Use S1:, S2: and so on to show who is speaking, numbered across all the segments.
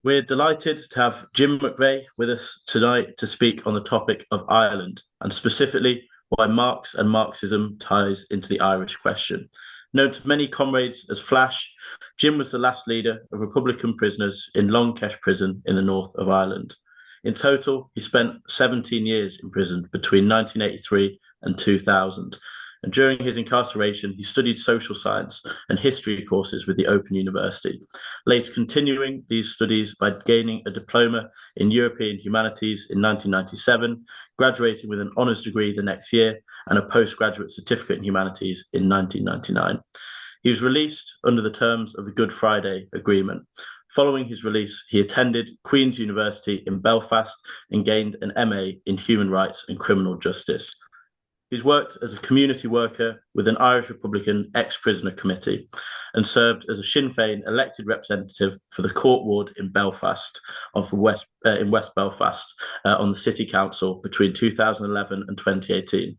S1: We're delighted to have Jim McVeigh with us tonight to speak on the topic of Ireland and specifically why Marx and Marxism ties into the Irish question. Known to many comrades as Flash, Jim was the last leader of Republican prisoners in Long Kesh prison in the north of Ireland. In total, he spent 17 years in prison between 1983 and 2000. And during his incarceration, he studied social science and history courses with the Open University, later continuing these studies by gaining a diploma in European Humanities in 1997, graduating with an honours degree the next year, and a postgraduate certificate in Humanities in 1999. He was released under the terms of the Good Friday Agreement. Following his release, he attended Queen's University in Belfast and gained an MA in Human Rights and Criminal Justice. He's worked as a community worker with an Irish Republican ex-prisoner committee and served as a Sinn Féin elected representative for the Court Ward in Belfast, in West Belfast, on the City Council between 2011 and 2018.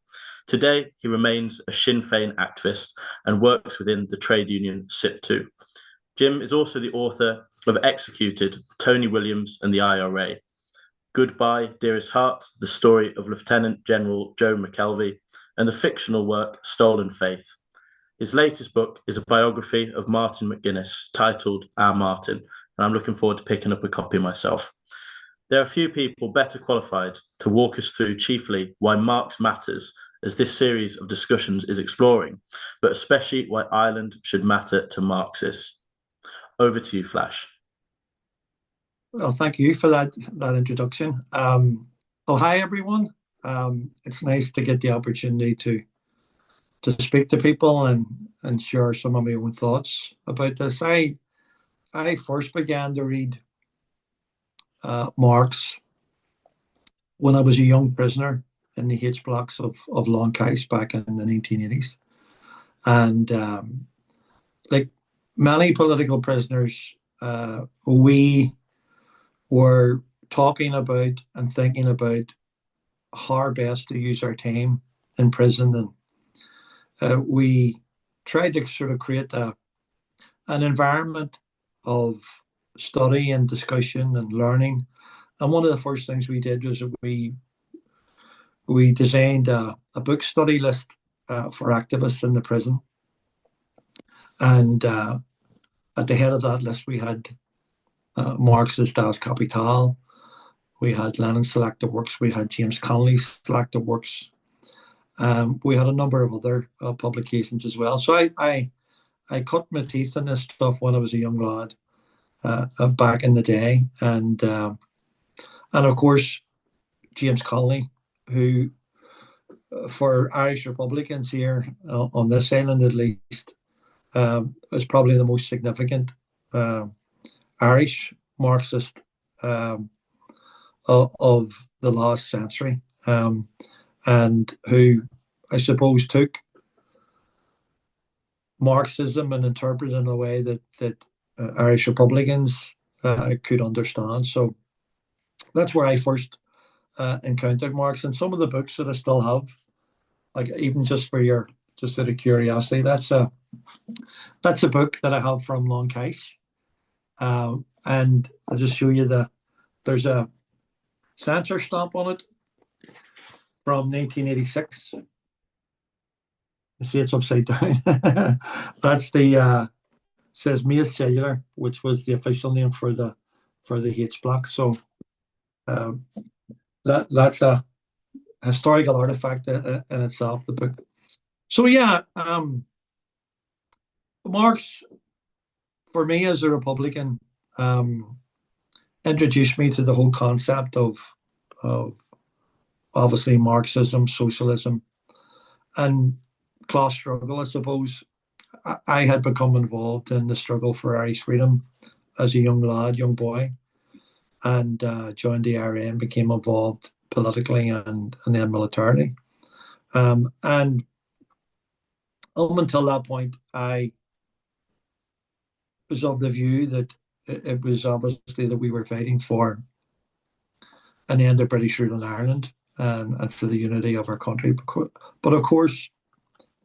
S1: Today, he remains a Sinn Féin activist and works within the trade union SIP2. Jim is also the author of Executed, Tony Williams and the IRA, Goodbye, Dearest Heart, the story of Lieutenant General Joe McKelvey, and the fictional work Stolen Faith. His latest book is a biography of Martin McGuinness titled Our Martin, and I'm looking forward to picking up a copy myself. There are few people better qualified to walk us through chiefly why Marx matters, as this series of discussions is exploring, but especially why Ireland should matter to Marxists. Over to you, Flash.
S2: Well, thank you for that introduction. Hi everyone. It's nice to get the opportunity to speak to people and share some of my own thoughts about this. I first began to read Marx when I was a young prisoner in the H blocks of Long Kesh back in the 1980s, and like many political prisoners, we were talking about and thinking about how best to use our time in prison. And we tried to sort of create an environment of study and discussion and learning. And one of the first things we did was we designed a book study list for activists in the prison. And at the head of that list, we had Marx's Das Kapital, we had Lenin's selected works, we had James Connolly's selected works, we had a number of other publications as well. So I cut my teeth in this stuff when I was a young lad back in the day, and of course James Connolly, who for Irish Republicans here on this island at least is probably the most significant Irish Marxist of the last century, and who I suppose took Marxism and interpreted in a way that Irish Republicans could understand. So that's where I first encountered Marx, and some of the books that I still have, like even just out of curiosity, that's a book that I have from Long Kesh. And I'll just show you there's a censor stamp on it from 1986. You see it's upside down. That's says Mace Cellular, which was the official name for the H block. So that's a historical artifact in itself, the book. So yeah, Marx, for me as a Republican, introduced me to the whole concept of obviously Marxism, socialism, and class struggle. I suppose I had become involved in the struggle for Irish freedom as a young boy, and joined the IRA and became involved politically and then militarily. And up until that point, I was of the view that it was obviously that we were fighting for an end of British rule in Ireland and for the unity of our country. But of course,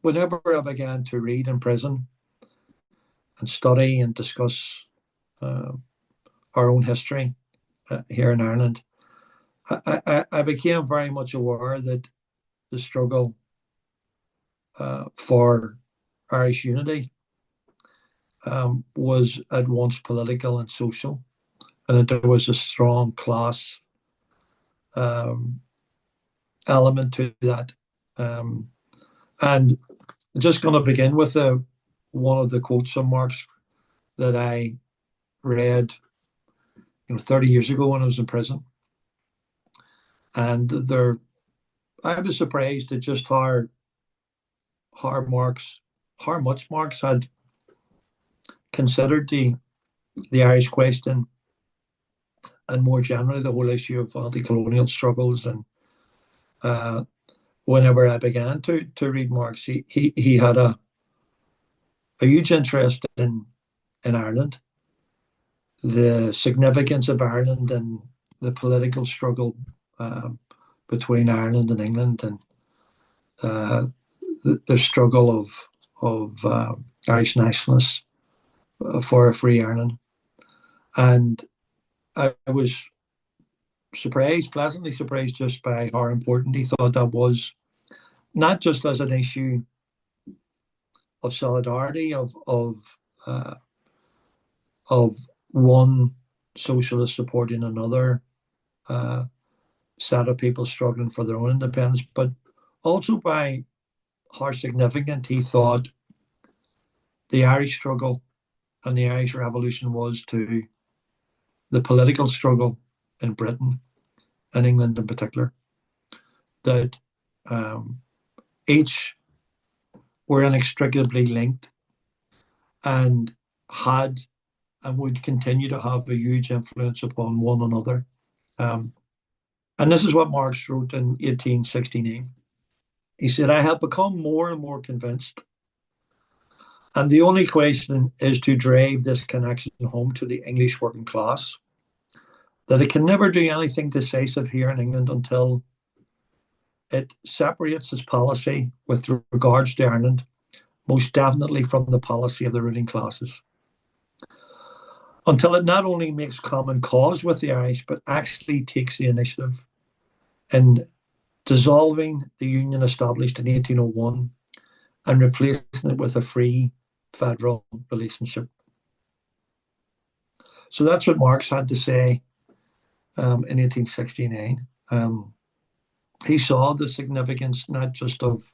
S2: whenever I began to read in prison and study and discuss our own history here in Ireland, I became very much aware that the struggle for Irish unity was at once political and social, and that there was a strong class element to that. And just going to begin with one of the quotes from Marx that I read 30 years ago when I was in prison. And I was surprised at just how much Marx had considered the Irish question, and more generally the whole issue of anti-colonial struggles. And whenever I began to read Marx, he had a huge interest in Ireland, the significance of Ireland and the political struggle between Ireland and England, and the struggle of Irish nationalists for a free Ireland. And I was pleasantly surprised just by how important he thought that was, not just as an issue of solidarity, of one socialist supporting another set of people struggling for their own independence, but also by how significant he thought the Irish struggle and the Irish Revolution was to the political struggle in Britain and England in particular. That each were inextricably linked and had and would continue to have a huge influence upon one another. And this is what Marx wrote in 1869. He said, "I have become more and more convinced, and the only question is to drive this connection home to the English working class, that it can never do anything decisive here in England until it separates its policy with regards to Ireland most definitely from the policy of the ruling classes. Until it not only makes common cause with the Irish, but actually takes the initiative in dissolving the union established in 1801 and replacing it with a free federal relationship." So that's what Marx had to say in 1869. He saw the significance not just of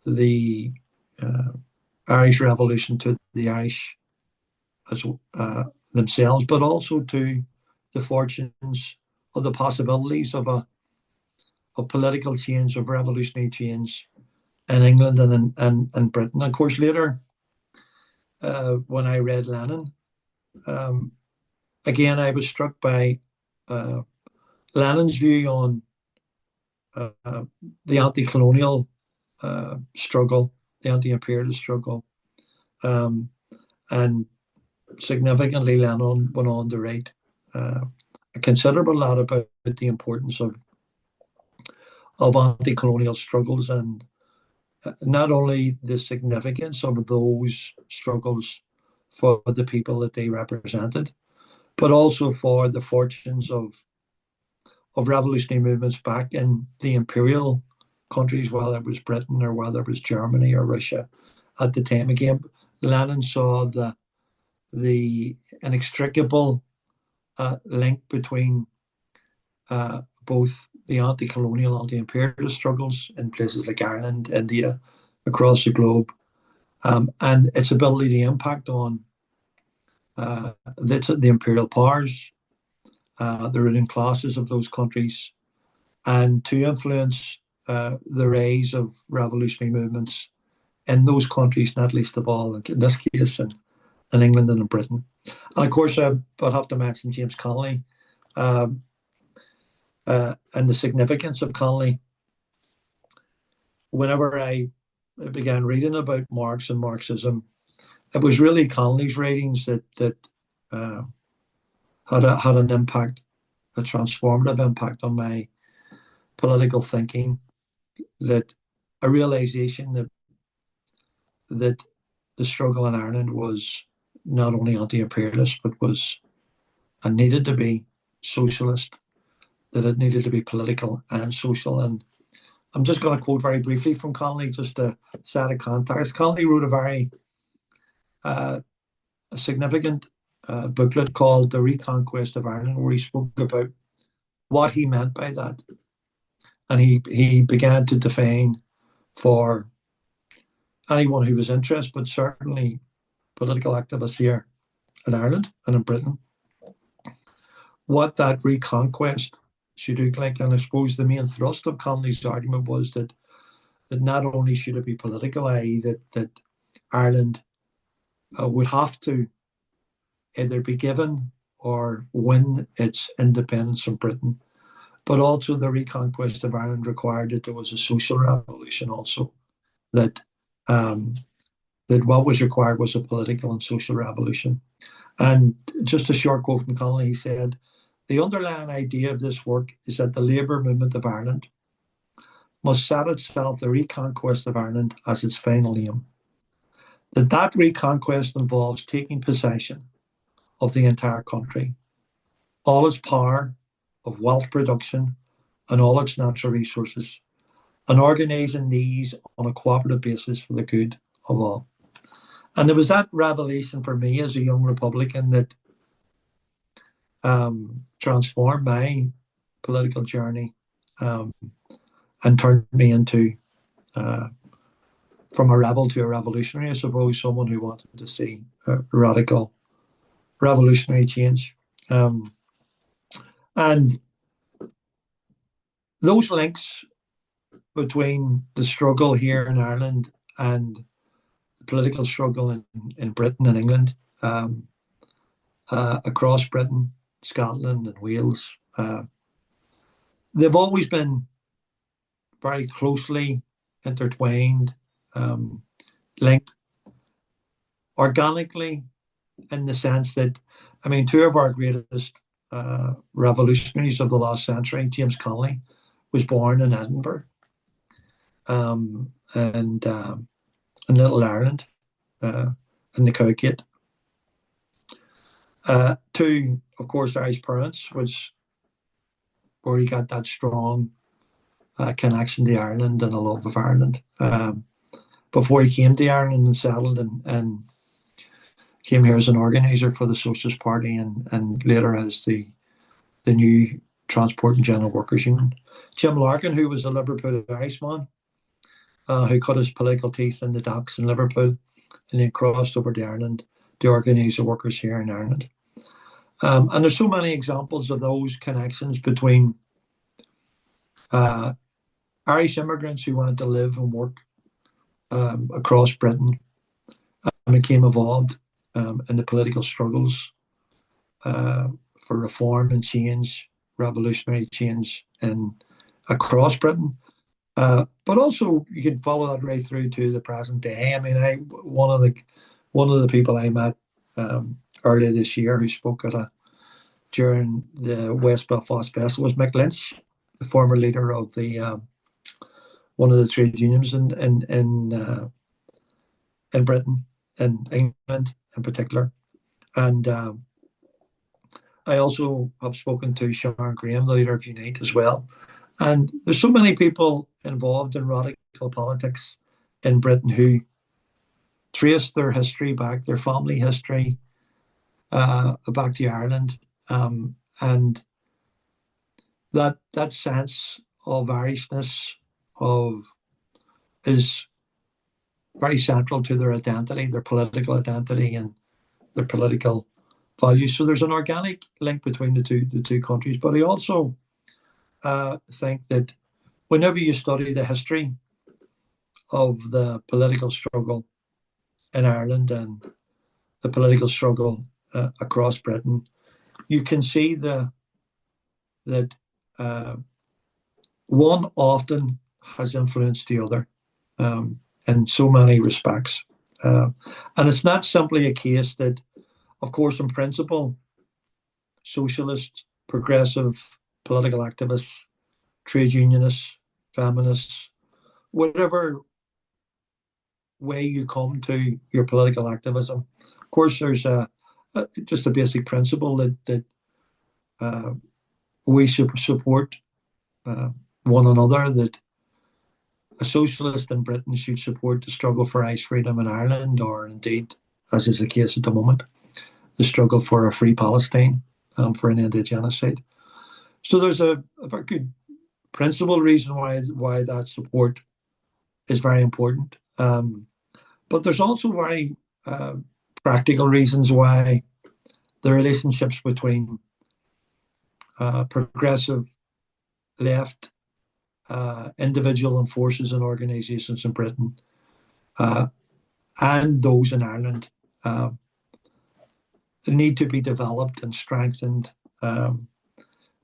S2: the Irish Revolution to the Irish as themselves, but also to the fortunes of the possibilities of political change, of revolutionary change in England and Britain. Of course, later, when I read Lenin, again, I was struck by Lenin's view on the anti-colonial struggle, the anti-imperialist struggle, and significantly Lenin went on to write a considerable lot about the importance of anti-colonial struggles, and not only the significance of those struggles for the people that they represented, but also for the fortunes of revolutionary movements back in the imperial countries, whether it was Britain or whether it was Germany or Russia at the time. Again, Lenin saw the inextricable link between both the anti-colonial, anti-imperialist struggles in places like Ireland, India, across the globe, and its ability to impact on the imperial powers, the ruling classes of those countries, and to influence the rise of revolutionary movements in those countries, not least of all, in this case, in England and in Britain. And of course, I'd have to mention James Connolly and the significance of Connolly. Whenever I began reading about Marx and Marxism, it was really Connolly's writings that had an impact, a transformative impact on my political thinking. That a realization that the struggle in Ireland was not only anti-imperialist, but was and needed to be socialist, that it needed to be political and social. And I'm just going to quote very briefly from Connolly, just to set a context. Connolly wrote a very a significant booklet called The Reconquest of Ireland, where he spoke about what he meant by that. And he began to define for anyone who was interested, but certainly political activists here in Ireland and in Britain, what that reconquest should look like. And I suppose the main thrust of Connolly's argument was that not only should it be political, i.e., that Ireland would have to either be given or win its independence from Britain, but also the reconquest of Ireland required that there was a social revolution also, that that what was required was a political and social revolution. And just a short quote from Connolly, he said, "The underlying idea of this work is that the labour movement of Ireland must set itself the reconquest of Ireland as its final aim. That reconquest involves taking possession of the entire country, all its power of wealth production and all its natural resources, and organising these on a cooperative basis for the good of all." And there was that revelation for me as a young Republican that transformed my political journey and turned me into, from a rebel to a revolutionary, I suppose, someone who wanted to see a radical revolutionary change. And those links between the struggle here in Ireland and the political struggle in Britain and England, across Britain, Scotland and Wales, they've always been very closely intertwined, linked organically, in the sense that, I mean, two of our greatest revolutionaries of the last century, James Connolly, was born in Edinburgh, and in Little Ireland, in the Cowgate. Two, of course, Irish parents, which where he got that strong connection to Ireland and a love of Ireland before he came to Ireland and settled and came here as an organiser for the Socialist Party and later as the new Transport and General Workers Union. Jim Larkin, who was a Liverpool Irishman, who cut his political teeth in the docks in Liverpool and then crossed over to Ireland to organise the workers here in Ireland. And there's so many examples of those connections between Irish immigrants who went to live and work across Britain and became involved in the political struggles for reform and change, revolutionary change across Britain. But also you can follow that right through to the present day. I mean, one of the people I met earlier this year who spoke during the West Belfast Festival was Mick Lynch, the former leader of the one of the trade unions in Britain, in England in particular. And I also have spoken to Sharon Graham, the leader of Unite, as well. And there's so many people involved in radical politics in Britain who trace their history back, their family history back to Ireland, and that sense of Irishness is very central to their identity, their political identity, and their political values. So there's an organic link between the two countries. But I also think that whenever you study the history of the political struggle in Ireland and the political struggle across Britain, you can see that one often has influenced the other in so many respects. And it's not simply a case that, of course, in principle, socialists, progressive political activists, trade unionists, feminists, whatever way you come to your political activism, of course, there's just a basic principle that uh, we support one another, that a socialist in Britain should support the struggle for Irish freedom in Ireland, or indeed, as is the case at the moment, the struggle for a free Palestine, for an end to genocide. So there's a very good principal reason why that support is very important. But there's also very practical reasons why the relationships between progressive left individual and forces and organisations in Britain and those in Ireland need to be developed and strengthened,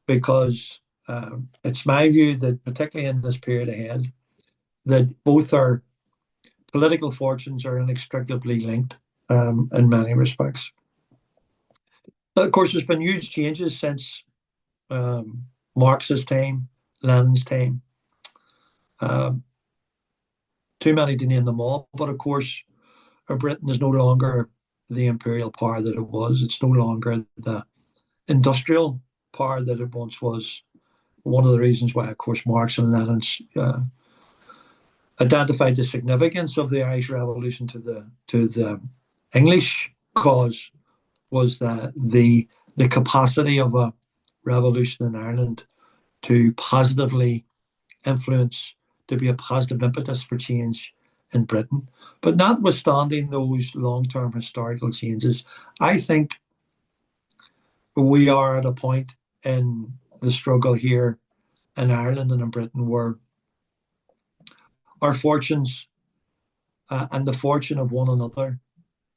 S2: because it's my view that, particularly in this period ahead, that both our political fortunes are inextricably linked in many respects. But of course, there's been huge changes since Marx's time, Lenin's time. Too many to name them all, but of course, Britain is no longer the imperial power that it was. It's no longer the industrial power that it once was. One of the reasons why, of course, Marx and Lenin identified the significance of the Irish Revolution to the English cause was that the capacity of a revolution in Ireland to positively influence, to be a positive impetus for change in Britain. But notwithstanding those long-term historical changes, I think we are at a point in the struggle here in Ireland and in Britain where our fortunes and the fortune of one another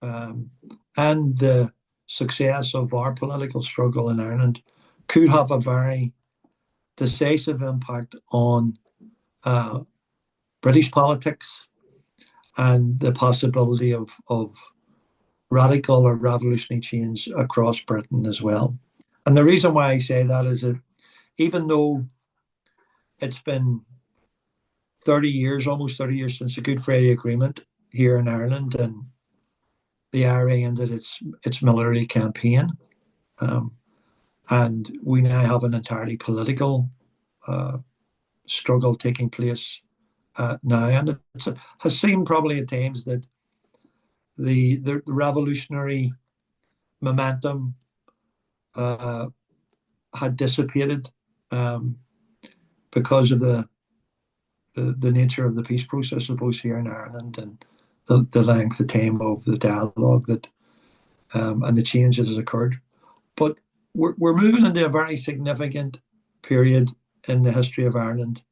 S2: and the success of our political struggle in Ireland could have a very decisive impact on British politics and the possibility of radical or revolutionary change across Britain as well. And the reason why I say that is that even though it's been 30 years, almost 30 years since the Good Friday Agreement here in Ireland, and the IRA ended its military campaign, and we now have an entirely political struggle taking place now, and it has seemed probably at times that the revolutionary momentum had dissipated because of the nature of the peace process, both here in Ireland, and the length of time of the dialogue that and the change that has occurred. But we're moving into a very significant period in the history of Ireland,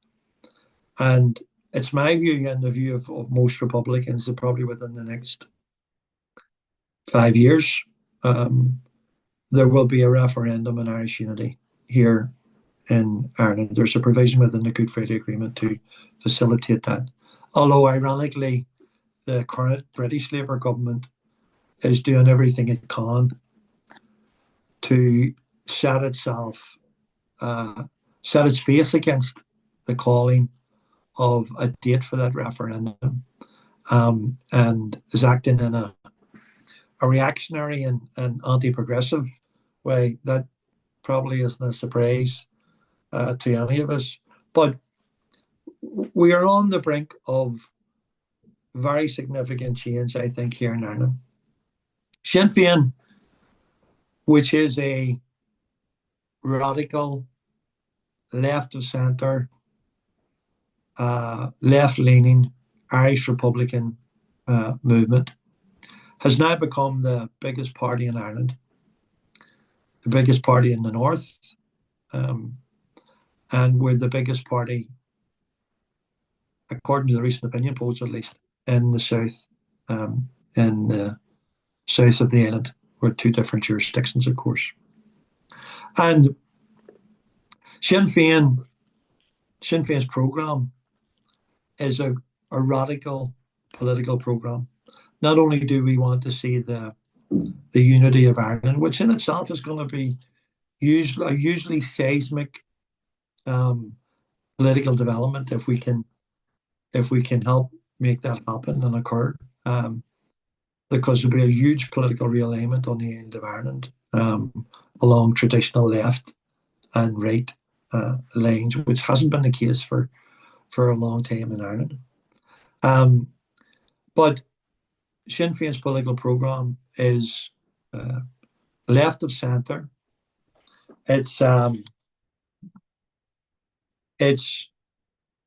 S2: and it's my view and the view of most Republicans that probably within the next 5 years there will be a referendum on Irish unity here in Ireland. There's a provision within the Good Friday Agreement to facilitate that. Although, ironically, the current British Labour government is doing everything it can to set its face against the calling of a date for that referendum, and is acting in a reactionary and anti-progressive way. That probably isn't a surprise to any of us. But we are on the brink of very significant change, I think, here in Ireland. Sinn Féin, which is a radical, left-of-centre, left-leaning Irish Republican movement, has now become the biggest party in Ireland, the biggest party in the north, and we're the biggest party, according to the recent opinion polls at least, in the south, in the south of the island. We're two different jurisdictions, of course. And Sinn Féin's programme is a radical political programme. Not only do we want to see the unity of Ireland, which in itself is going to be usually seismic political development if we can help make that happen and occur, because there'll be a huge political realignment on the island of Ireland along traditional left and right lines, which hasn't been the case for a long time in Ireland. But Sinn Féin's political programme is left of centre. It's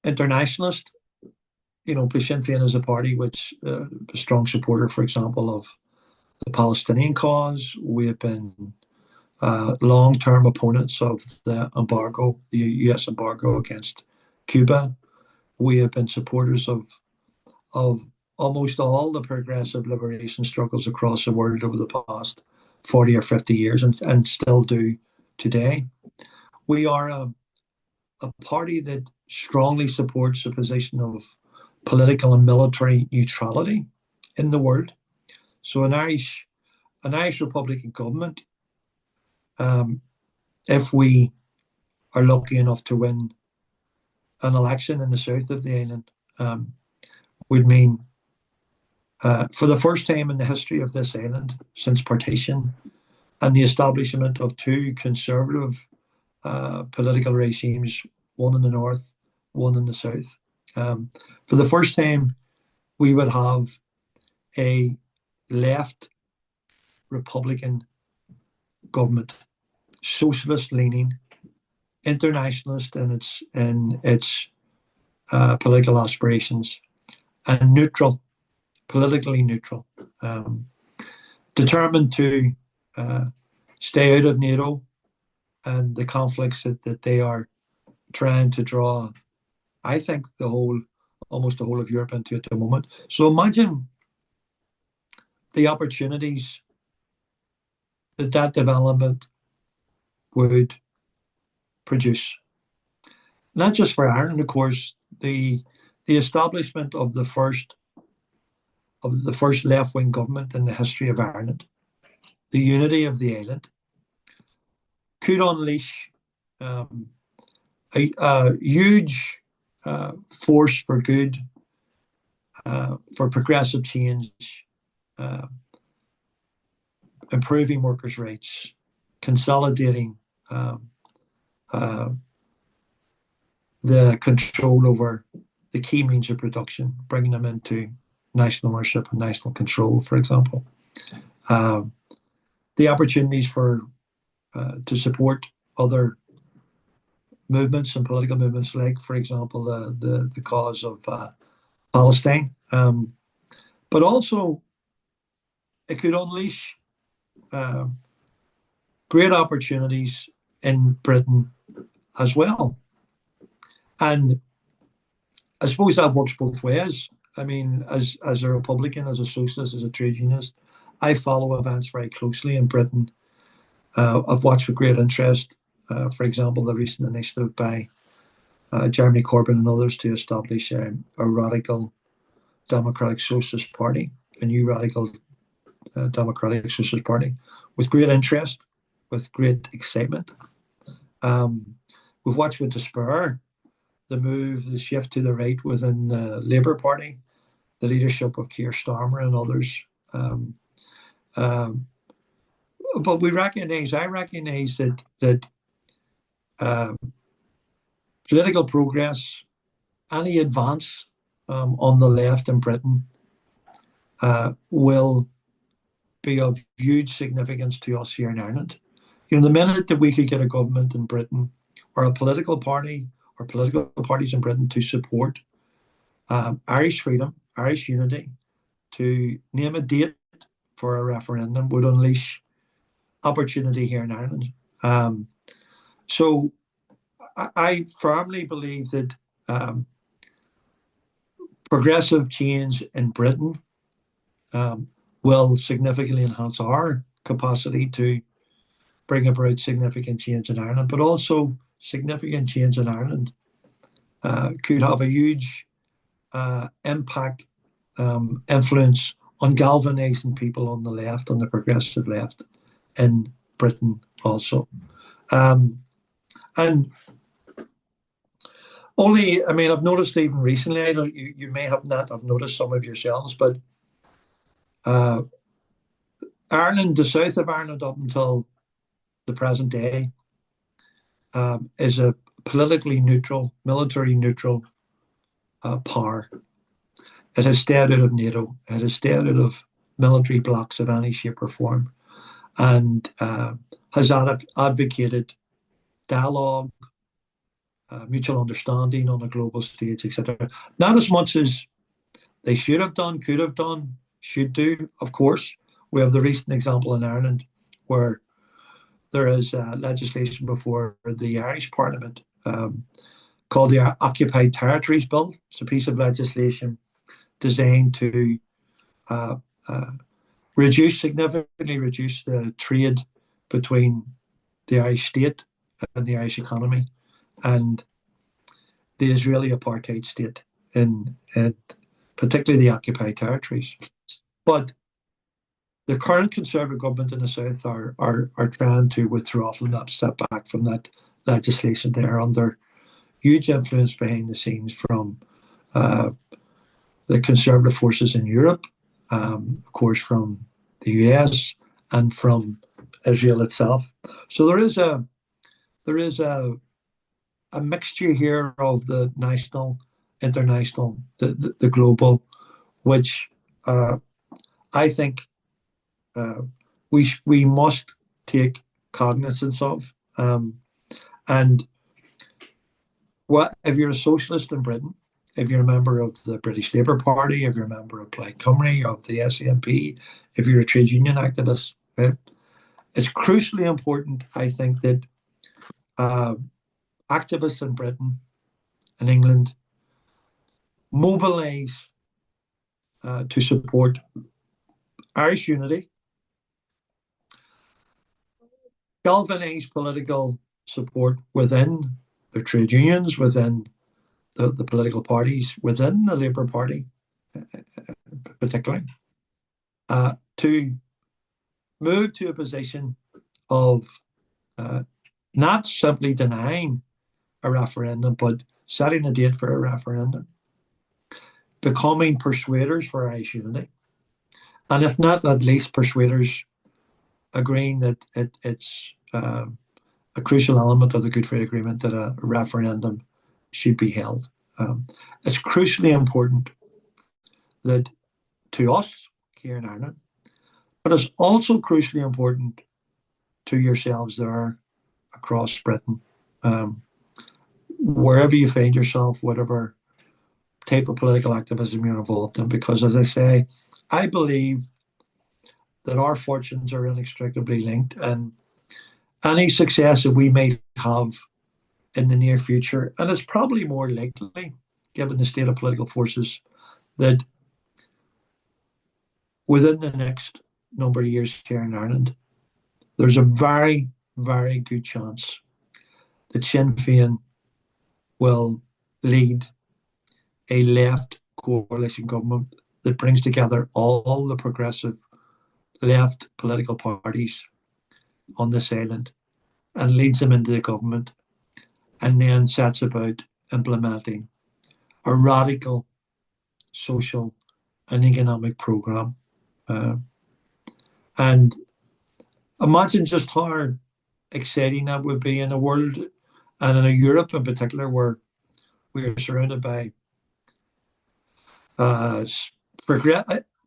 S2: internationalist. Sinn Féin is a party which a strong supporter, for example, of the Palestinian cause. We have been long-term opponents of the U.S. embargo against Cuba. We have been supporters of almost all the progressive liberation struggles across the world over the past 40 or 50 years, and still do today. We are a party that strongly supports the position of political and military neutrality in the world. So an Irish Republican government, if we are lucky enough to win an election in the south of the island, would mean, for the first time in the history of this island since partition and the establishment of two conservative political regimes, one in the north, one in the south. For the first time, we would have a left Republican government, socialist leaning, internationalist in its political aspirations, and neutral, politically neutral, determined to stay out of NATO and the conflicts that they are trying to draw, I think, almost the whole of Europe into at the moment. So imagine the opportunities that development would produce. Not just for Ireland, of course, the establishment of the first left-wing government in the history of Ireland, the unity of the island, could unleash a huge force for good, for progressive change, improving workers' rights, consolidating the control over the key means of production, bringing them into national ownership and national control, for example. The opportunities to support other movements and political movements, like, for example, the cause of Palestine. But also, it could unleash great opportunities in Britain as well. And I suppose that works both ways. I mean, as a Republican, as a socialist, as a trade unionist, I follow events very closely in Britain. I've watched with great interest, for example, the recent initiative by Jeremy Corbyn and others to establish a radical democratic socialist party, a new radical democratic socialist party, with great interest, with great excitement. We've watched with despair the shift to the right within the Labour Party, the leadership of Keir Starmer and others. But I recognise that political progress, any advance on the left in Britain, will be of huge significance to us here in Ireland. The minute that we could get a government in Britain, or a political party, or political parties in Britain, to support Irish freedom, Irish unity, to name a date for a referendum, would unleash opportunity here in Ireland. So I firmly believe that progressive change in Britain will significantly enhance our capacity to bring about significant change in Ireland, but also significant change in Ireland could have a huge impact, influence on galvanising people on the left, on the progressive left in Britain also. And only, I mean, I've noticed even recently, you may have not have noticed some of yourselves, but Ireland, the south of Ireland up until the present day, is a politically neutral, military neutral power. It has stayed out of NATO. It has stayed out of military blocs of any shape or form, and has advocated dialogue, mutual understanding on a global stage, etc. Not as much as they should have done, could have done, should do. Of course, we have the recent example in Ireland where there is legislation before the Irish Parliament called the Occupied Territories Bill. It's a piece of legislation designed to significantly reduce the trade between the Irish state and the Irish economy and the Israeli apartheid state in particularly the occupied territories. But the current Conservative government in the South are trying to withdraw from that, step back from that legislation. They're under huge influence behind the scenes from the Conservative forces in Europe, of course from the US and from Israel itself. So there is a mixture here of the national, international, the global, which I think we must take cognizance of. And what if you're a socialist in Britain, if you're a member of the British Labour Party, if you're a member of Plaid Cymru, of the SNP, if you're a trade union activist, right? It's crucially important, I think, that activists in Britain and England mobilise to support Irish unity, galvanise political support within the trade unions, within the political parties, within the Labour Party, particularly, to move to a position of not simply denying a referendum, but setting a date for a referendum, becoming persuaders for Irish unity, and if not, at least persuaders agreeing that it's a crucial element of the Good Friday Agreement that a referendum should be held. It's crucially important that to us here in Ireland, but it's also crucially important to yourselves there across Britain, wherever you find yourself, whatever type of political activism you're involved in, because as I say, I believe that our fortunes are inextricably linked, and any success that we may have in the near future, and it's probably more likely, given the state of political forces, that within the next number of years here in Ireland, there's a very, very good chance that Sinn Féin will lead a left coalition government that brings together all the progressive left political parties on this island and leads them into the government, and then sets about implementing a radical social and economic programme. And imagine just how exciting that would be in a world, and in a Europe in particular, where we are surrounded by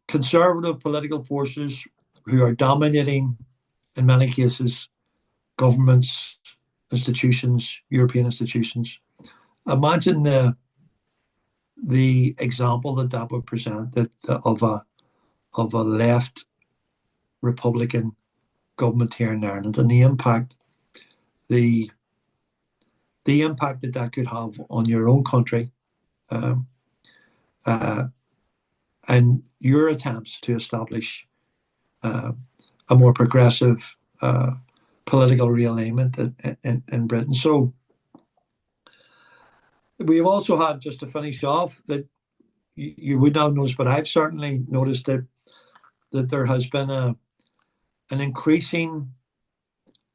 S2: conservative political forces who are dominating, in many cases, governments, institutions, European institutions. Imagine the example that would present, that of a left Republican government here in Ireland, and the impact that could have on your own country, and your attempts to establish a more progressive political realignment in Britain. So we've also had, just to finish off, that you would not notice, but I've certainly noticed that there has been an increasing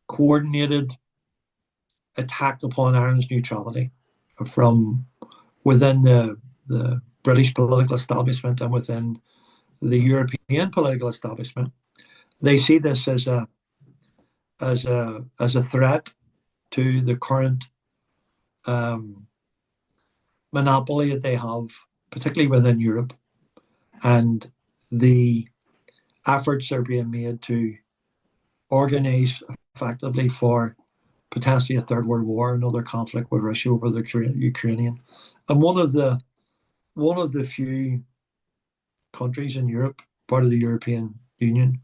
S2: coordinated attack upon Ireland's neutrality from within the British political establishment and within the European political establishment. They see this as a threat to the current monopoly that they have, particularly within Europe, and the efforts are being made to organise effectively for potentially a third world war, another conflict with Russia over the Ukrainian. And one of the few countries in Europe, part of the European Union,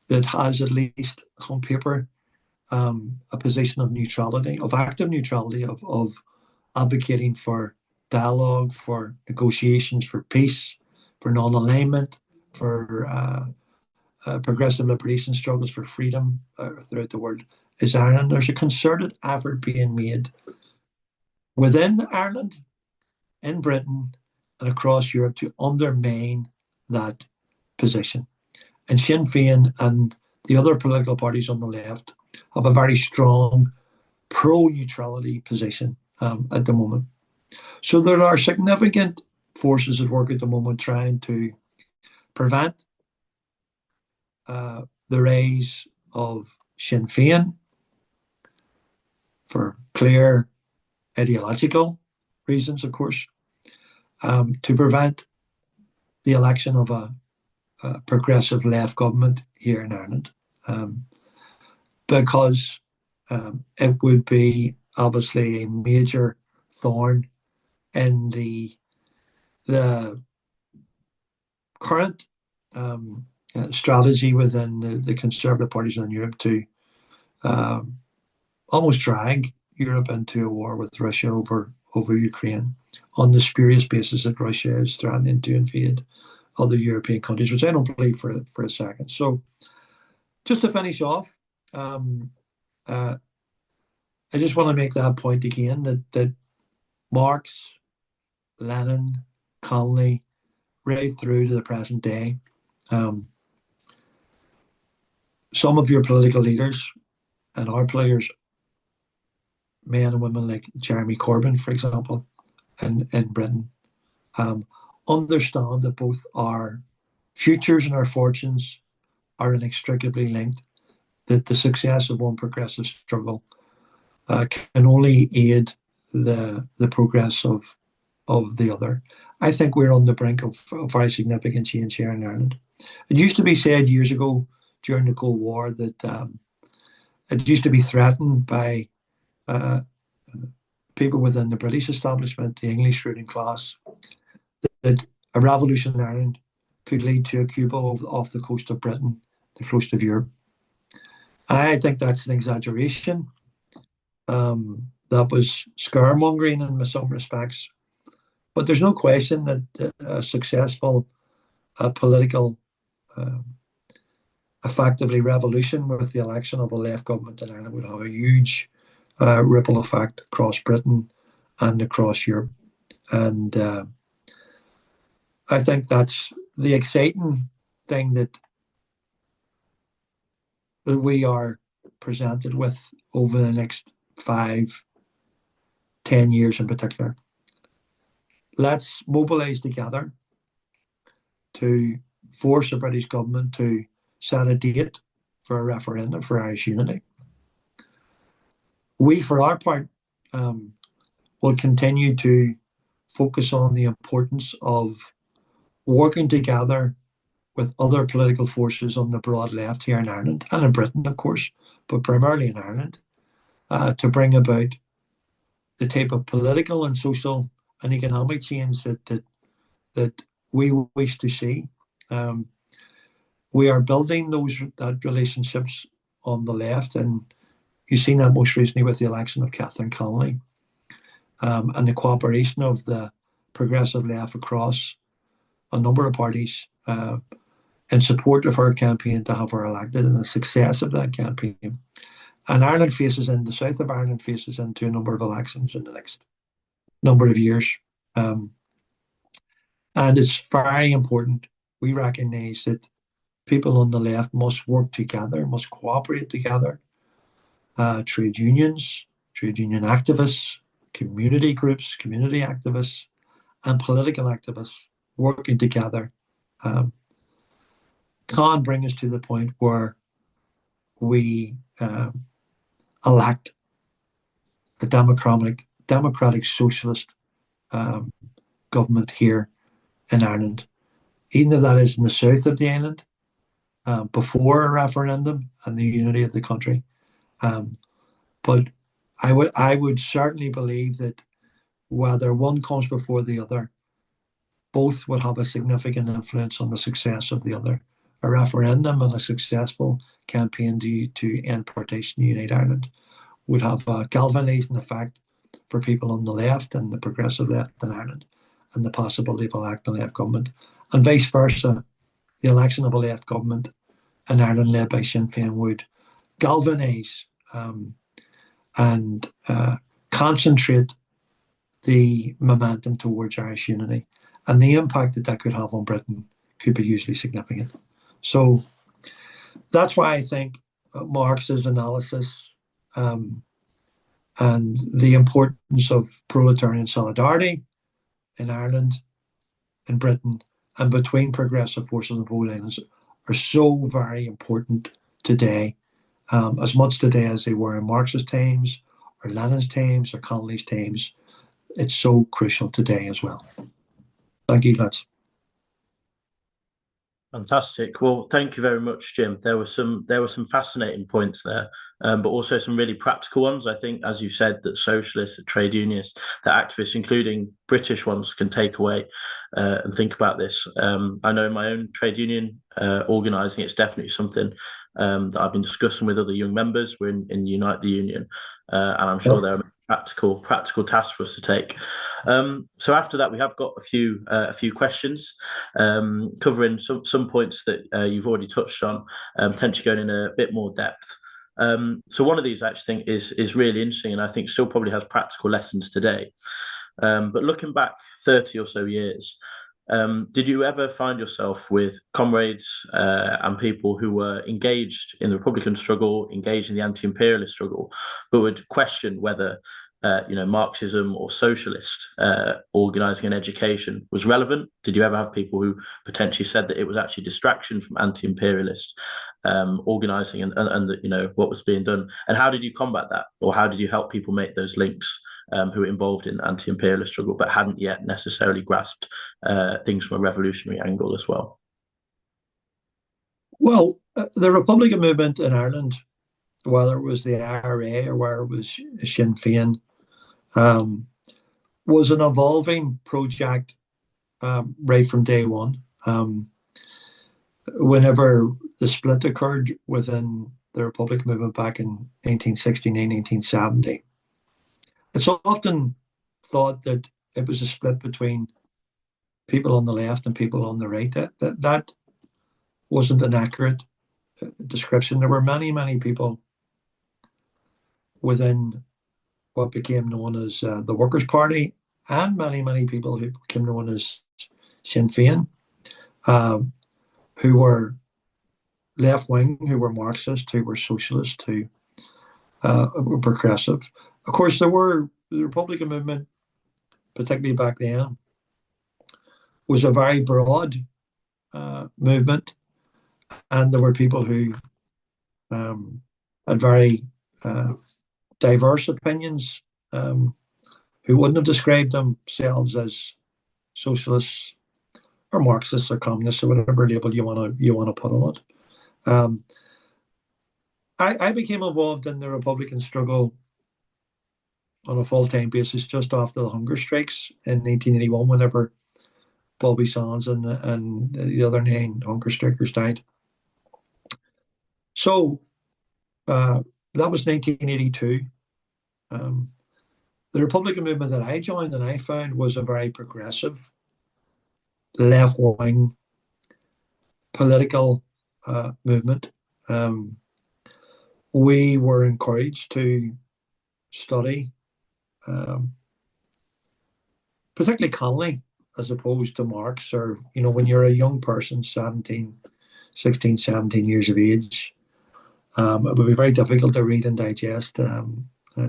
S2: that has, at least on paper, a position of neutrality, of active neutrality, of advocating for dialogue, for negotiations, for peace, for non-alignment, for progressive liberation struggles for freedom throughout the world, is Ireland. There's a concerted effort being made within Ireland, in Britain, and across Europe to undermine that position. And Sinn Féin and the other political parties on the left have a very strong pro-neutrality position at the moment. So there are significant forces at work at the moment trying to prevent the rise of Sinn Féin for clear ideological reasons, of course, to prevent the election of a progressive left government here in Ireland, because it would be obviously a major thorn in the current strategy within the conservative parties in Europe to almost drag Europe into a war with Russia over Ukraine, on the spurious basis that Russia is threatening to invade other European countries, which I don't believe for a second. So just to finish off, I just want to make that point again, that Marx, Lenin, Connolly, right through to the present day, some of your political leaders and our players, men and women like Jeremy Corbyn, for example, in Britain, understand that both our futures and our fortunes are inextricably linked, that the success of one progressive struggle can only aid the progress of the other. I think we're on the brink of very significant change here in Ireland. It used to be said years ago during the Cold War that it used to be threatened by people within the British establishment, the English ruling class, that a revolution in Ireland could lead to a Cuba off the coast of Britain, the coast of Europe. I think that's an exaggeration. That was scaremongering in some respects. But there's no question that a successful political, effectively revolution with the election of a left government in Ireland would have a huge ripple effect across Britain and across Europe. And I think that's the exciting thing that we are presented with over the next 5, 10 years in particular. Let's mobilise together to force the British government to set a date for a referendum for Irish unity. We, for our part, will continue to focus on the importance of working together with other political forces on the broad left here in Ireland and in Britain, of course, but primarily in Ireland, to bring about the type of political and social and economic change that we wish to see. We are building that relationships on the left, and you've seen that most recently with the election of Catherine Connolly, and the cooperation of the progressive left across a number of parties in support of her campaign to have her elected, and the success of that campaign. And the south of Ireland faces into a number of elections in the next number of years. And it's very important we recognise that people on the left must work together, must cooperate together. Trade unions, trade union activists, community groups, community activists, and political activists working together can bring us to the point where we elect a democratic socialist government here in Ireland, even if that is in the south of the island, before a referendum and the unity of the country. But I would certainly believe that whether one comes before the other, both would have a significant influence on the success of the other. A referendum and a successful campaign to end partition, unite Ireland, would have a galvanising effect for people on the left and the progressive left in Ireland, and the possibility of electing a left government, and vice versa. The election of a left government in Ireland led by Sinn Féin would galvanise and concentrate the momentum towards Irish unity, and the impact that that could have on Britain could be hugely significant. So that's why I think Marx's analysis and the importance of proletarian solidarity in Ireland, in Britain, and between progressive forces on both islands are so very important today, as much today as they were in Marx's times, or Lenin's times, or Connolly's times. It's so crucial today as well. Thank you, lads.
S1: Fantastic. Well, thank you very much, Jim. There were some fascinating points there, but also some really practical ones. I think, as you said, that socialists, that trade unionists, that activists, including British ones, can take away and think about this. I know in my own trade union organising, it's definitely something that I've been discussing with other young members. We're in Unite the Union, and I'm sure there are practical tasks for us to take. So after that, we have got a few questions covering some points that you've already touched on, potentially going in a bit more depth. So one of these I actually think is really interesting, and I think still probably has practical lessons today. But looking back 30 or so years, did you ever find yourself with comrades and people who were engaged in the Republican struggle, engaged in the anti-imperialist struggle, but would question whether Marxism or socialist organising and education was relevant? Did you ever have people who potentially said that it was actually distraction from anti-imperialist organising and what was being done? And how did you combat that, or how did you help people make those links who were involved in anti-imperialist struggle but hadn't yet necessarily grasped things from a revolutionary angle as well?
S2: Well, the Republican movement in Ireland, whether it was the IRA or whether it was Sinn Féin, was an evolving project right from day one. Whenever the split occurred within the Republican movement back in 1969, 1970, it's often thought that it was a split between people on the left and people on the right. That wasn't an accurate description. There were many, many people within what became known as the Workers' Party, and many, many people who became known as Sinn Féin, who were left-wing, who were Marxist, who were socialist, who were progressive. Of course, the Republican movement, particularly back then, was a very broad movement, and there were people who had very diverse opinions, who wouldn't have described themselves as socialists or Marxists or communists or whatever label you want to put on it. I became involved in the Republican struggle on a full-time basis just after the hunger strikes in 1981, whenever Bobby Sands and the other 9 hunger strikers died. So that was 1982. The Republican movement that I joined and I found was a very progressive, left-wing political movement. We were encouraged to study, particularly Connolly, as opposed to Marx, or, when you're a young person, 16, 17 years of age, it would be very difficult to read and digest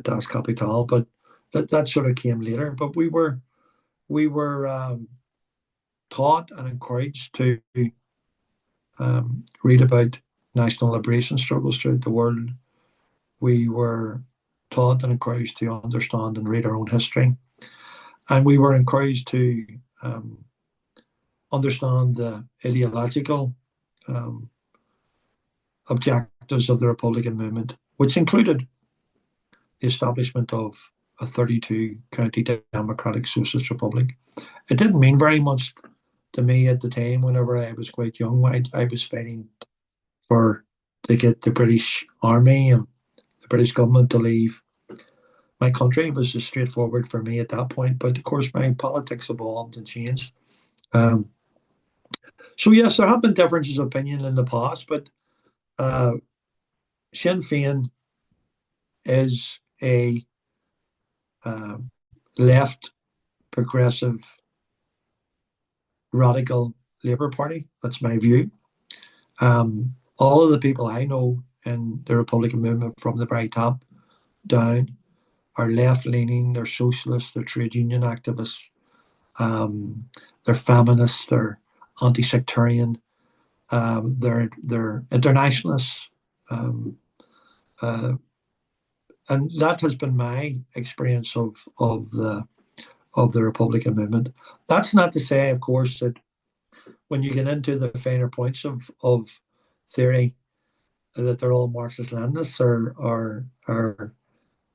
S2: Das Kapital, but that sort of came later. But we were taught and encouraged to read about national liberation struggles throughout the world. We were taught and encouraged to understand and read our own history. And we were encouraged to understand the ideological objectives of the Republican movement, which included the establishment of a 32 county democratic socialist republic. It didn't mean very much to me at the time. Whenever I was quite young, I was fighting to get the British Army and the British government to leave my country. It was just straightforward for me at that point. But of course, my politics evolved and changed. So yes, there have been differences of opinion in the past, but Sinn Féin is a left, progressive, radical Labour Party. That's my view. All of the people I know in the Republican movement from the very top down are left-leaning, they're socialists, they're trade union activists, they're feminists, they're anti-sectarian, they're internationalists. And that has been my experience of the Republican movement. That's not to say, of course, that when you get into the finer points of theory, that they're all Marxist-Leninists or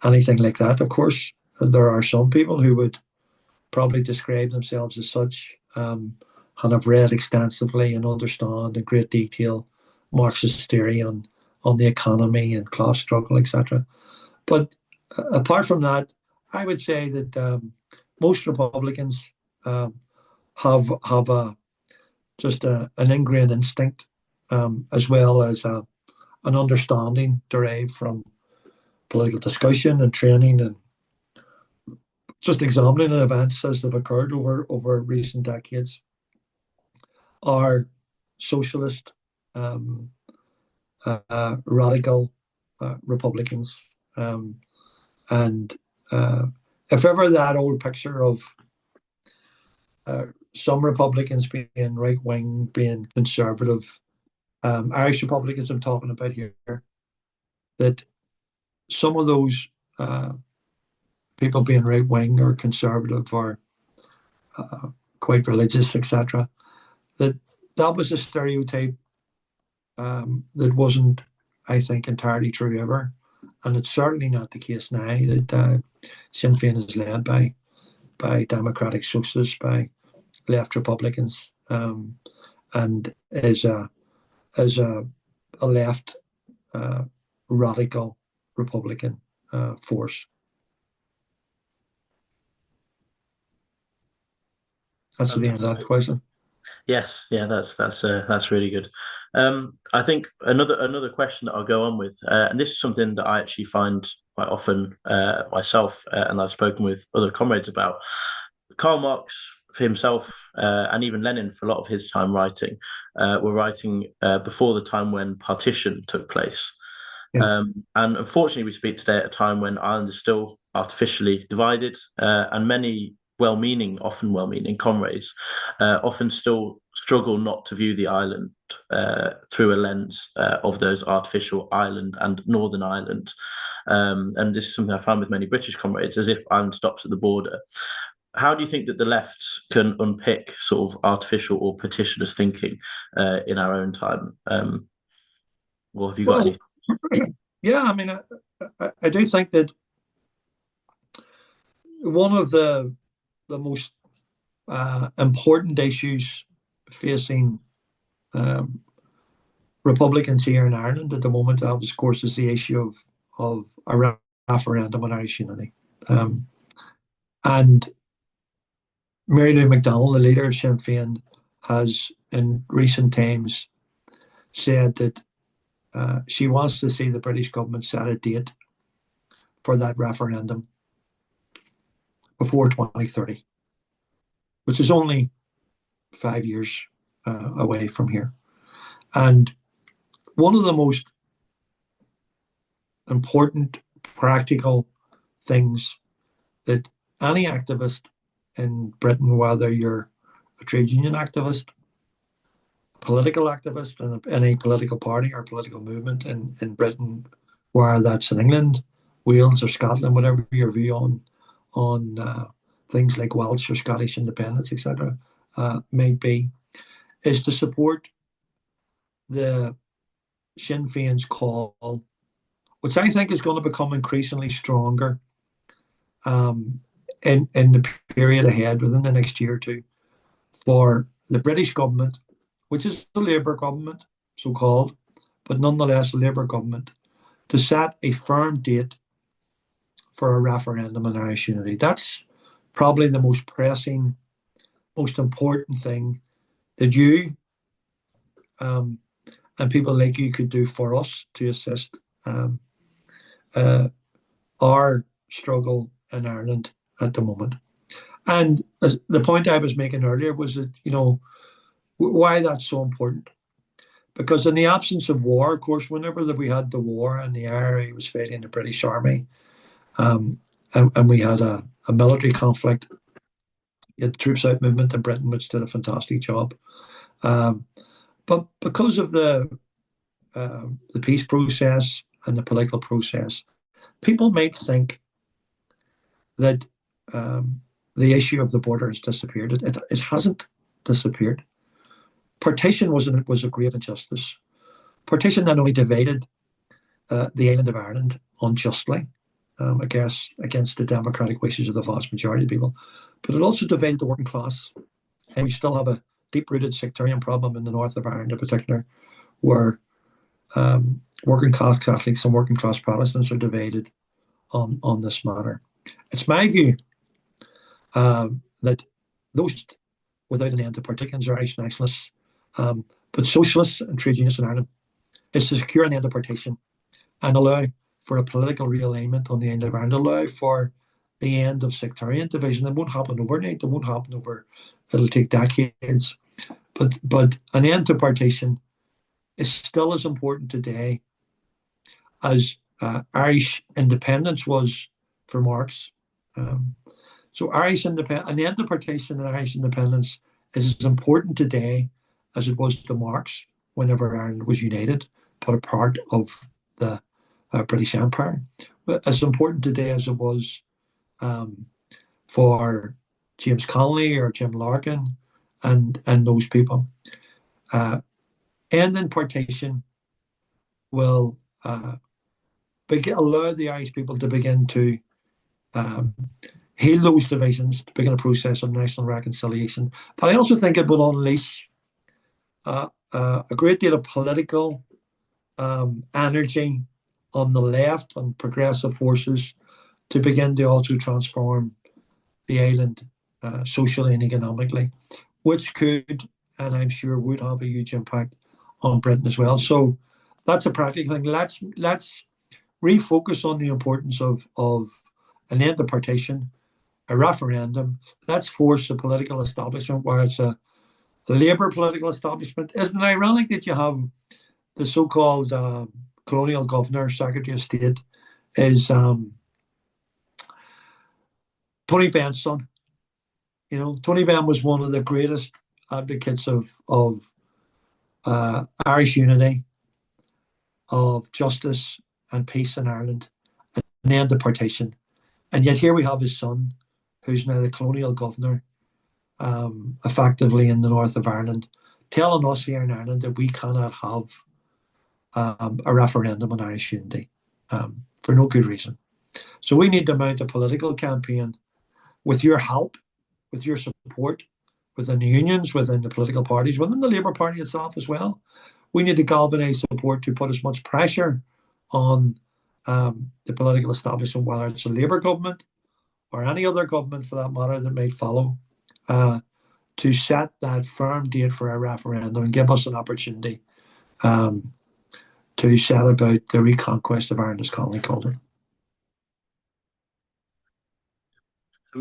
S2: anything like that. Of course, there are some people who would probably describe themselves as such, and have read extensively and understand in great detail Marxist theory on the economy and class struggle, etc. But apart from that, I would say that most Republicans have just an ingrained instinct, as well as an understanding derived from political discussion and training and just examining events as they've occurred over recent decades, are socialist, radical Republicans. And if ever that old picture of some Republicans being right-wing, being conservative, Irish Republicans I'm talking about here, that some of those people being right-wing or conservative or quite religious, etc., that was a stereotype that wasn't, I think, entirely true ever. And it's certainly not the case now that Sinn Féin is led by democratic socialists, by left Republicans, and is a left radical Republican force. That's the end of that question.
S1: Yes, yeah, that's really good. I think another question that I'll go on with, and this is something that I actually find quite often myself, and I've spoken with other comrades about. Karl Marx for himself, and even Lenin for a lot of his time writing, were writing before the time when partition took place.
S2: Yeah.
S1: And unfortunately, we speak today at a time when Ireland is still artificially divided, and many often well-meaning comrades often still struggle not to view the island through a lens of those artificial Ireland and Northern Ireland. And this is something I found with many British comrades, as if Ireland stops at the border. How do you think that the left can unpick sort of artificial or petitionist thinking in our own time? Or have you got any?
S2: Yeah, I mean, I do think that one of the most important issues facing Republicans here in Ireland at the moment, of course, is the issue of a referendum on Irish unity. And Mary Lou McDonald, the leader of Sinn Féin, has in recent times said that she wants to see the British government set a date for that referendum before 2030, which is only 5 years away from here. And one of the most important practical things that any activist in Britain, whether you're a trade union activist, political activist in any political party or political movement in Britain, whether that's in England Wales or Scotland, whatever your view on things like Welsh or Scottish independence, etc., may be, is to support the Sinn Féin's call, which I think is going to become increasingly stronger um, in the period ahead, within the next year or two, for the British government, which is a Labour government, so called, but nonetheless a Labour government, to set a firm date for a referendum on Irish unity. That's probably the most pressing, most important thing that you um, and people like you could do for us to assist um, uh, our struggle in Ireland at the moment. And the point I was making earlier was that, why that's so important. Because in the absence of war, of course, whenever we had the war and the IRA was fighting the British Army, um, and we had a military conflict, you had the Troops Out movement in Britain, which did a fantastic job. Um, but because of the peace process and the political process, people might think that the issue of the border has disappeared. It hasn't disappeared. Partition was a grave injustice. Partition not only divided the island of Ireland unjustly, I guess, against the democratic wishes of the vast majority of people, but it also divided the working class. And we still have a deep-rooted sectarian problem in the north of Ireland in particular, where working class Catholics and working class Protestants are divided on this matter. It's my view that those without an end to partitions are Irish nationalists, but socialists and trade unionists in Ireland is to secure an end to partition and allow for a political realignment on the end of Ireland, allow for the end of sectarian division. It won't happen overnight. It won't happen over. It'll take decades. But an end to partition is still as important today as Irish independence was for Marx. So an end to partition and Irish independence is as important today as it was to Marx whenever Ireland was united, but a part of the British Empire. As important today as it was for James Connolly or Jim Larkin and those people. Ending partition will allow the Irish people to begin to heal those divisions, to begin a process of national reconciliation. But I also think it will unleash a great deal of political energy on the left and progressive forces to begin to also transform the island socially and economically, which could, and I'm sure would, have a huge impact on Britain as well. So that's a practical thing. Let's refocus on the importance of an end to partition, a referendum. Let's force the political establishment, where it's a Labour political establishment. Isn't it ironic that you have the so-called colonial governor, Secretary of State, is Tony Benn's son? Tony Benn was one of the greatest advocates of Irish unity, of justice and peace in Ireland, and an end to partition. And yet here we have his son, who's now the colonial governor, effectively in the north of Ireland, telling us here in Ireland that we cannot have a referendum on Irish unity for no good reason. So we need to mount a political campaign with your help, with your support, within the unions, within the political parties, within the Labour Party itself as well. We need to galvanise support to put as much pressure on the political establishment, whether it's a Labour government or any other government for that matter that might follow, to set that firm date for a referendum and give us an opportunity to set about the reconquest of Ireland, as Connolly called it.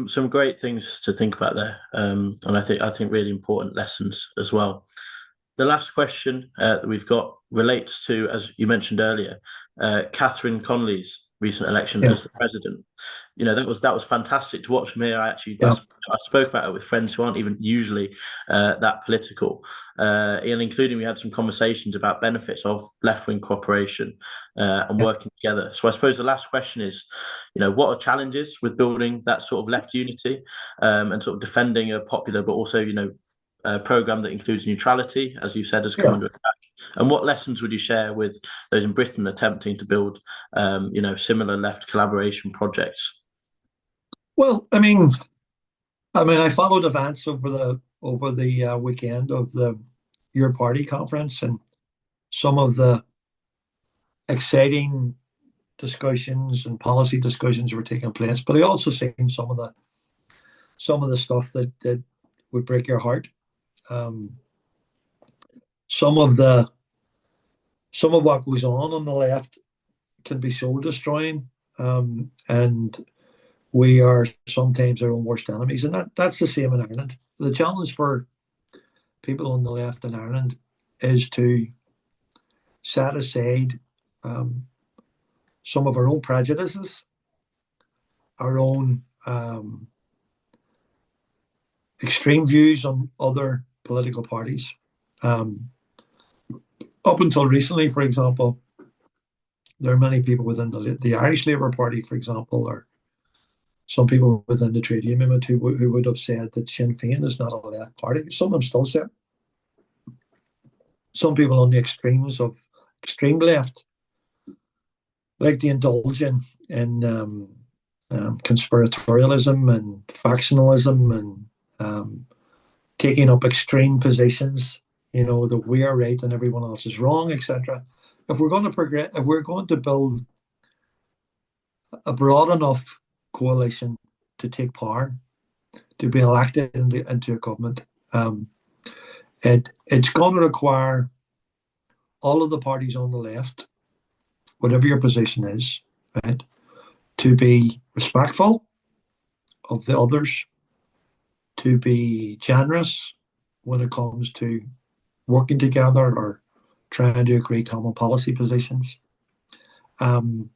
S1: Some great things to think about there, and I think really important lessons as well. The last question that we've got relates to, as you mentioned earlier, Catherine Connolly's recent election
S2: Yeah,
S1: as the president. That was fantastic to watch from here.
S2: yeah,
S1: I spoke about it with friends who aren't even usually that political, and including we had some conversations about benefits of left wing cooperation and
S2: yeah.
S1: working together. So I suppose the last question is, what are challenges with building that sort of left unity and sort of defending a popular but also a program that includes neutrality, as you said, has come
S2: Yeah.
S1: under attack. And what lessons would you share with those in Britain attempting to build, similar left collaboration projects?
S2: Well, I followed events over the weekend of the Your Party conference, and some of the exciting discussions and policy discussions were taking place. But I also seen some of the stuff that would break your heart. Um, some of the some of what goes on the left can be soul destroying, and we are sometimes our own worst enemies, and that's the same in Ireland. The challenge for people on the left in Ireland is to set aside um, some of our own prejudices, our own extreme views on other political parties. Um, Up until recently, for example, there are many people within the Irish Labour Party, for example, or some people within the trade union movement who would have said that Sinn Féin is not a left party. Some of them still say it. Some people on the extremes of extreme left like to indulge in conspiratorialism and factionalism and taking up extreme positions, that we are right and everyone else is wrong, etc. If we're going to progress, if we're going to build a broad enough coalition to take power, to be elected into a government, it's going to require all of the parties on the left, whatever your position is, right, to be respectful of the others, to be generous when it comes to working together or trying to agree common policy positions. And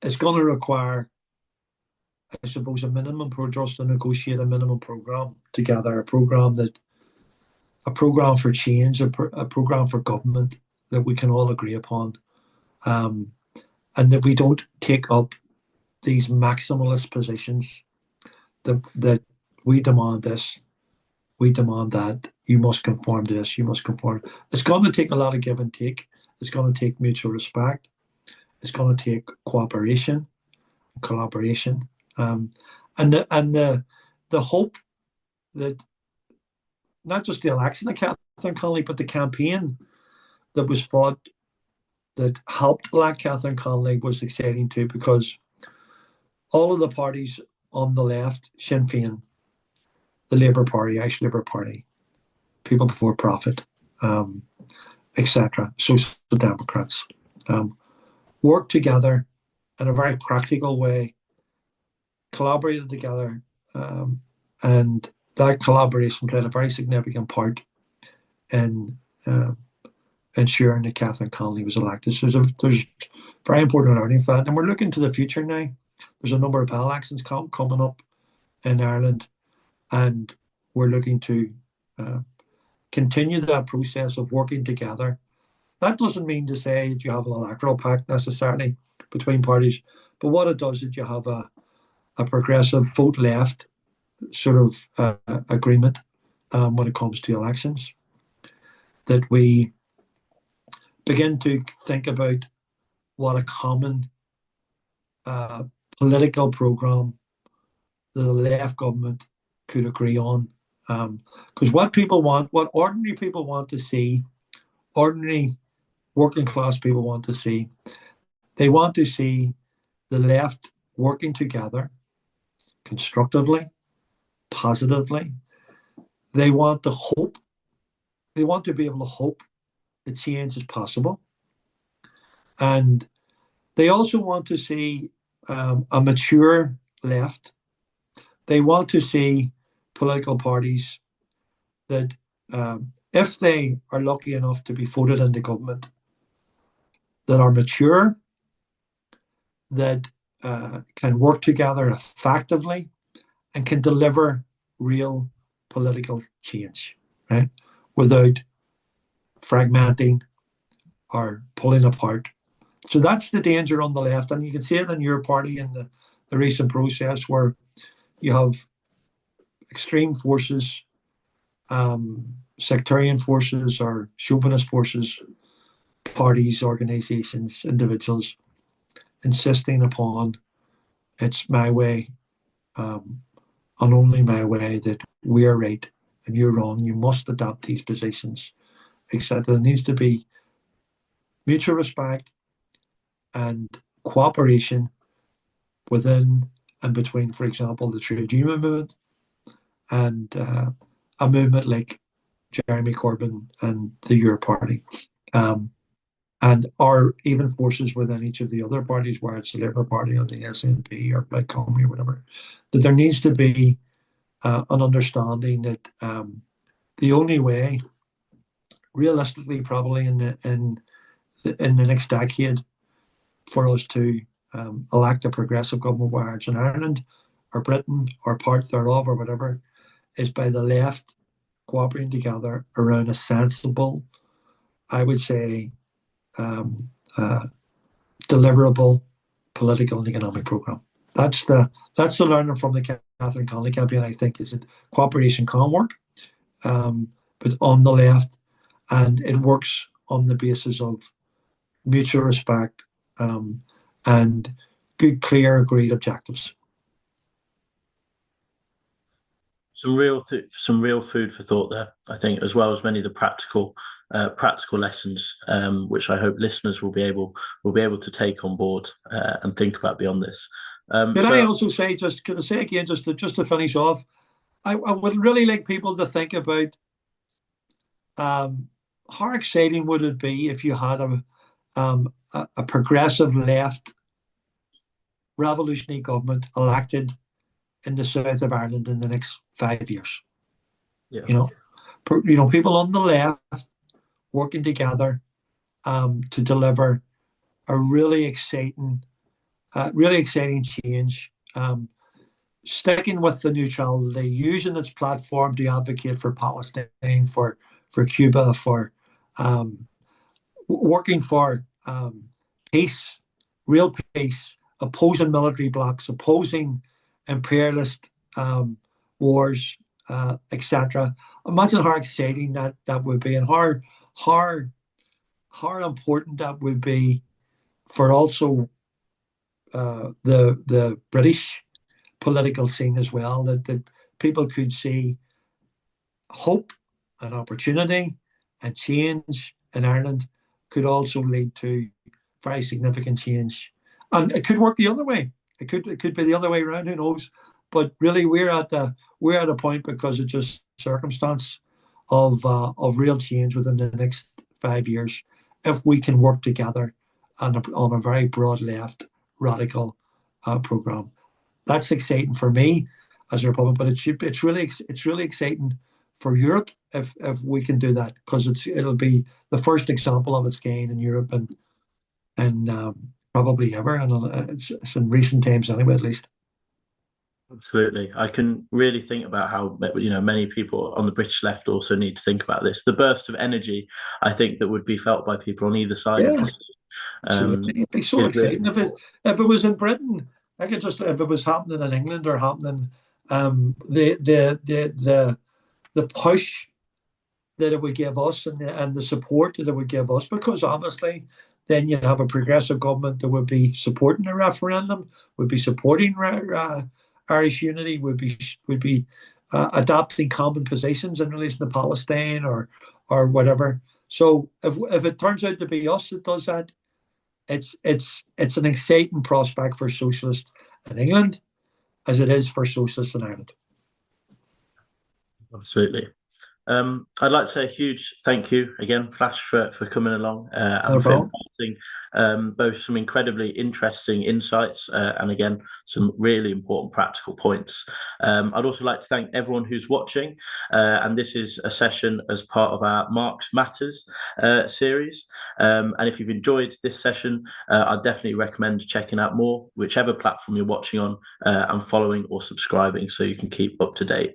S2: it's going to require, I suppose, a minimum just to negotiate a minimum program together, a program for change, a program for government that we can all agree upon, and that we don't take up these maximalist positions that we demand this, we demand that, you must conform to this, you must conform. It's going to take a lot of give and take. It's going to take mutual respect. It's going to take cooperation, collaboration, and the hope that not just the election of Catherine Connolly, but the campaign that was fought that helped elect Catherine Connolly was exciting too, because all of the parties on the left, Sinn Féin, the Labour Party, Irish Labour Party, People Before Profit, etc., Social Democrats, worked together in a very practical way, collaborated together, and that collaboration played a very significant part in ensuring that Catherine Connolly was elected. So there's very important learning for that. And we're looking to the future now. There's a number of elections coming up in Ireland, and we're looking to continue that process of working together. That doesn't mean to say that you have an electoral pact necessarily between parties, but what it does is that you have a progressive vote left sort of agreement when it comes to elections, that we begin to think about what a common political program that a left government could agree on. Because what ordinary people want to see, ordinary working class people want to see, they want to see the left working together constructively, positively. They want to hope, they want to be able to hope that change is possible. And they also want to see a mature left. They want to see political parties that, if they are lucky enough to be voted into government, that are mature, that can work together effectively and can deliver real political change, right? Without fragmenting or pulling apart. So that's the danger on the left. And you can see it in your party in the recent process where you have extreme forces, sectarian forces or chauvinist forces, parties, organizations, individuals insisting upon it's my way, and only my way, that we're right and you're wrong. You must adopt these positions, etc. There needs to be mutual respect and cooperation within and between, for example, the trade union movement and a movement like Jeremy Corbyn and the Europe Party, and or even forces within each of the other parties, where it's the Labour Party or the SNP or Plaid Cymru or whatever, that there needs to be an understanding that the only way, realistically, probably in the next decade, for us to elect a progressive government, whether it's in Ireland or Britain or part thereof or whatever, is by the left cooperating together around a sensible, I would say, deliverable political and economic programme. That's the learning from the Catherine Connolly campaign, I think, is that cooperation can work, but on the left, and it works on the basis of mutual respect, and good, clear, agreed objectives.
S1: Some real food for thought there, I think, as well as many of the practical lessons, which I hope listeners will be able to take on board and think about beyond this.
S2: Can I also say, can I say again, just to finish off, I would really like people to think about how exciting would it be if you had a progressive left revolutionary government elected in the south of Ireland in the next 5 years.
S1: Yeah.
S2: People on the left working together to deliver a really exciting change, sticking with the neutrality, using its platform to advocate for Palestine, for Cuba, for working for peace, real peace, opposing military blocs, opposing imperialist wars, etc. Imagine how exciting that would be, and how important that would be for also the British political scene as well. That people could see hope and opportunity and change in Ireland could also lead to very significant change, and it could work the other way. It could be the other way around. Who knows? But really, we're at a point, because of just circumstance, of real change within the next 5 years, if we can work together on a very broad left radical programme. That's exciting for me as a Republican, but it's really exciting for Europe if we can do that, because it'll be the first example of its kind in Europe and probably ever, and it's in recent times anyway, at least.
S1: Absolutely. I can really think about how many people on the British left also need to think about this. The burst of energy, I think, that would be felt by people on either side of this.
S2: It'd be so exciting if it was in Britain. I could just, if it was happening in England or happening, the push that it would give us, and the support that it would give us, because obviously then you'd have a progressive government that would be supporting a referendum, would be supporting Irish unity, would be adopting common positions in relation to Palestine or whatever. So if it turns out to be us that does that, it's an exciting prospect for socialists in England, as it is for socialists in Ireland.
S1: Absolutely. I'd like to say a huge thank you again, Flash, for coming along
S2: No
S1: and for
S2: problem.
S1: imparting both some incredibly interesting insights and again some really important practical points. I'd also like to thank everyone who's watching, and this is a session as part of our Marx Matters series. And if you've enjoyed this session, I'd definitely recommend checking out more, whichever platform you're watching on, and following or subscribing so you can keep up to date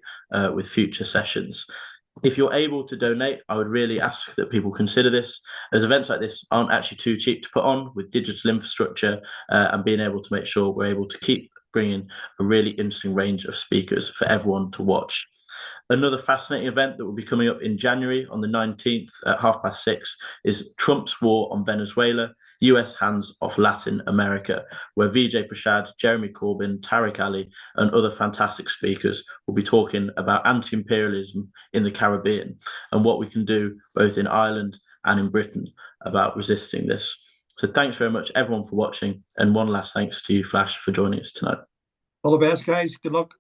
S1: with future sessions. If you're able to donate, I would really ask that people consider this, as events like this aren't actually too cheap to put on with digital infrastructure and being able to make sure we're able to keep bringing a really interesting range of speakers for everyone to watch. Another fascinating event that will be coming up in January on the 19th at 6:30 is Trump's war on Venezuela, US hands off Latin America, where Vijay Prashad, Jeremy Corbyn, Tariq Ali, and other fantastic speakers will be talking about anti imperialism in the Caribbean and what we can do both in Ireland and in Britain about resisting this. So, thanks very much, everyone, for watching. And one last thanks to you, Flash, for joining us tonight.
S2: All the best, guys. Good luck.